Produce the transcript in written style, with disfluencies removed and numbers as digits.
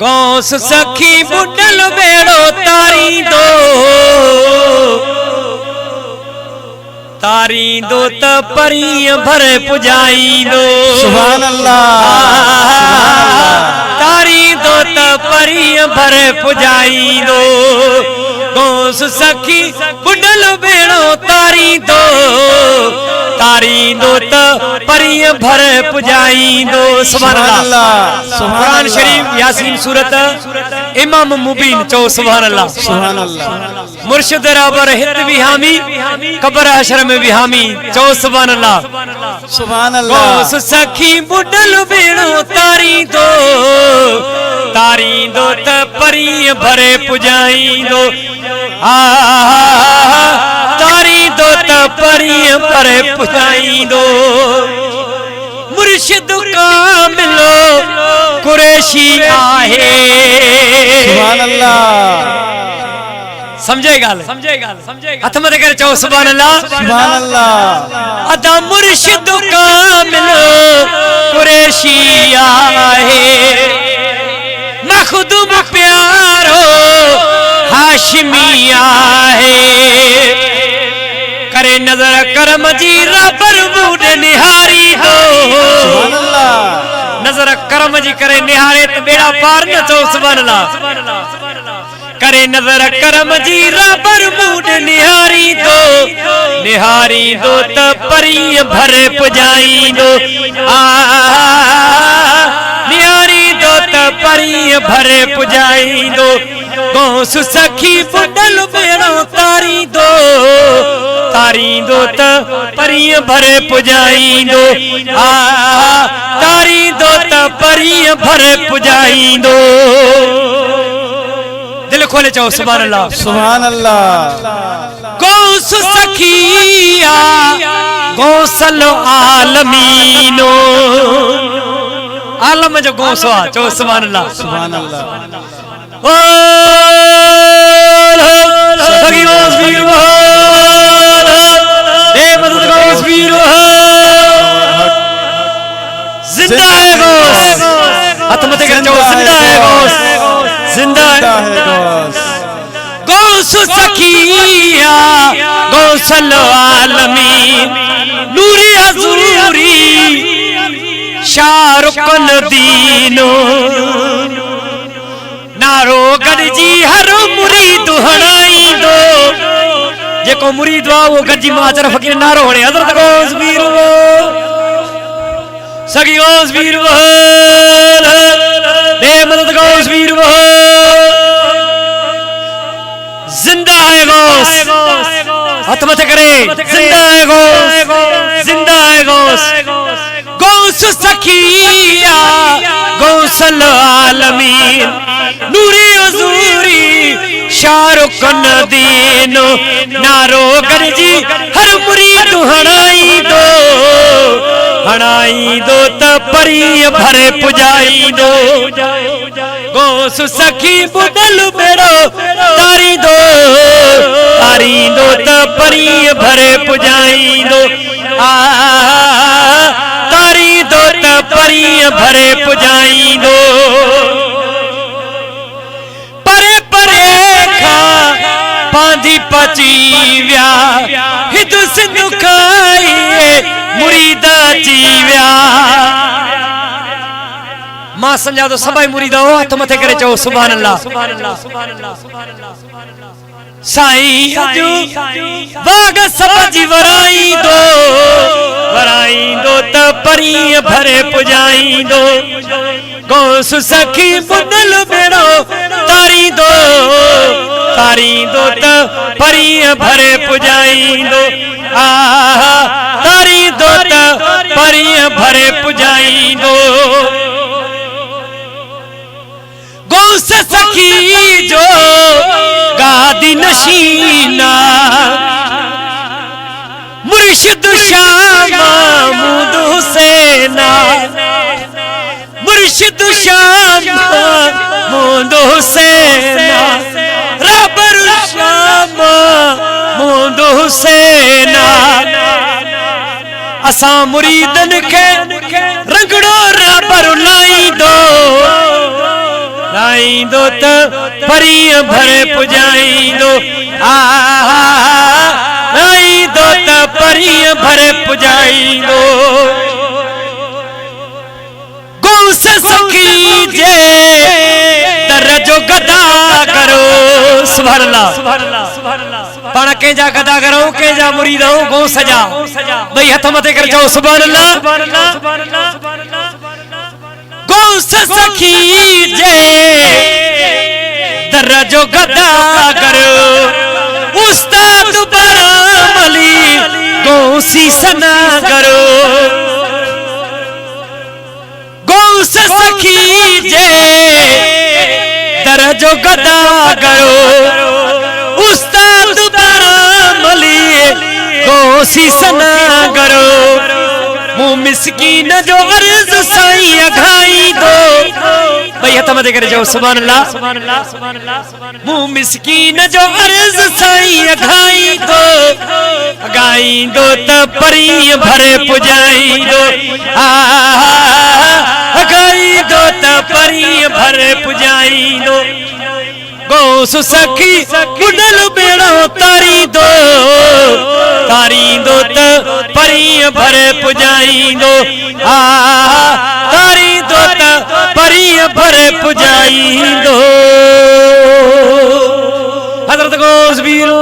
गौस सखी बुडल बेड़ो तारी दो त परी भर पुजाई दो। सुभान अल्लाह। तारी दो त परी भर पुजाई दो। गौस सखी बुडल बेड़ो तारी दो त परी भर पुजाई दो। सुभान अल्लाह। कुरान शरीफ यासीन सूरत इमाम मुबीन चो सुभान अल्लाह। सुभान अल्लाह। मुर्शिद रबर हित भी हामी कब्र हशर में भी हामी चो सुभान अल्लाह। सुभान अल्लाह। गौस सखी बुडल बेड़ो तारी दो त परी भरे पुजाई दो। तारी दो त परी भरे पुजाई दो। मुर्शिद कामिलो कुरैशी आहे। सुभान अल्लाह। समझे गाल हथ मत करे चो सुभान अल्लाह। सुभान अल्लाह। अदा मुर्शिद कामिलो कुरैशी आहे। मखदूम प्यारो हाशिमी आहे। करे नजर करम जी रबर बूढ़ निहारी दो। सुभान अल्लाह। नजर करम जी करे निहारे तो बेड़ा पार न चो सुभान अल्लाह। करे नजर करम जी रबर बूढ़ निहारी दो त परी भर पुजाई दो। निहारी दो त परी भर पुजाई दो। गौस सखी बुडल बेड़ो तारी दो त परी भर पुजाई दो। तारी दो त परी भर पुजाई दो। दिल खोले चाहो सुभान अल्लाह। सुभान अल्लाह। गौस सखिया गौसल आलमीनो। आलम जो गौस आ चो सुभान अल्लाह। सुभान अल्लाह। सखी गौस वीर ए मदद गौस वीर जिंदा है गौस। हाथ मत कर चो जिंदा है गौस। जिंदा है गौस। गौस सखिया गौसल आलमीन नूरी हजूरी शाहरुखन दीनो। नारो गॾजी हर मुरीद हणाई दो। जेको मुरीद वा वो गॾजी माचर फकीर नारो हणे हज़रत गौस वीर सखी गौस वीर दे मदद गौस वीर जिंदा है गौस। हाथ मत करे जिंदा है गौस। जिंदा है गौस। गौस सखिया गौसल आलमीन नूरी हजूरी शाहरुखन दीनो। नारो गरजी हर मुरीद हणाई दो त परी भरे पुजाई दो। गौस सखी बुडल बेड़ो तारी दो त परी भरे पुजाई दो। तारी दो त परी भरे पुजाई दो। परे परे खा पांधी पची व्या हिद सिंधु खाइए मुरीदा ची व्या। मां समझा तो सबाई मुरीदा हो हाथ मथे करे चो सुभान अल्लाह। साईं अजू बाग सब जी वराई दो त परी भरे पुजाई दो। गौस सखी बुडल बेड़ो तारी दो त परी भरे पुजाई दो। तारी दो त परी भरे पुजाई दो। गौस सखी जो गादी नशीना मुर्शिद शाह महमूद हुसैना। मुर्शिद शाह महमूद हुसैना रबर शाह महमूद हुसैना। असा मुरीदन के रंगड़ो रबर लाई दो त परिय भरे पुजाई दो आई दो त परिय भरे पुजाई दो गौ से सखी जे दर्जो गदा करो सुभान अल्लाह पाण के जा गदा करो के जा मुरीद हो गौ सजा भई हथ मथे कर जाओ सुभान अल्लाह गौ से सखी जे दर्जो गदा करो उस्ताद बरामली गौ सी सना करो गौ से सखी जे दर्जो गदा करो उस्ताद बरामली गौ सी सना करो मुँह मिस्कीन जो अर्ज साईं अघाई दो भाई हथ मथे करे जाओ सुभान अल्लाह मुँह मिस्कीन जो अर्ज साईं अघाई दो त परी भरे पुजाई दो अघाई दो त परी भरे पुजाई दो गौ सखी बुडल बेड़ो तारी दो त परी भरे पुजाई दो तारी दो त परी भरे पुजाई दो हजरत गौस वीरो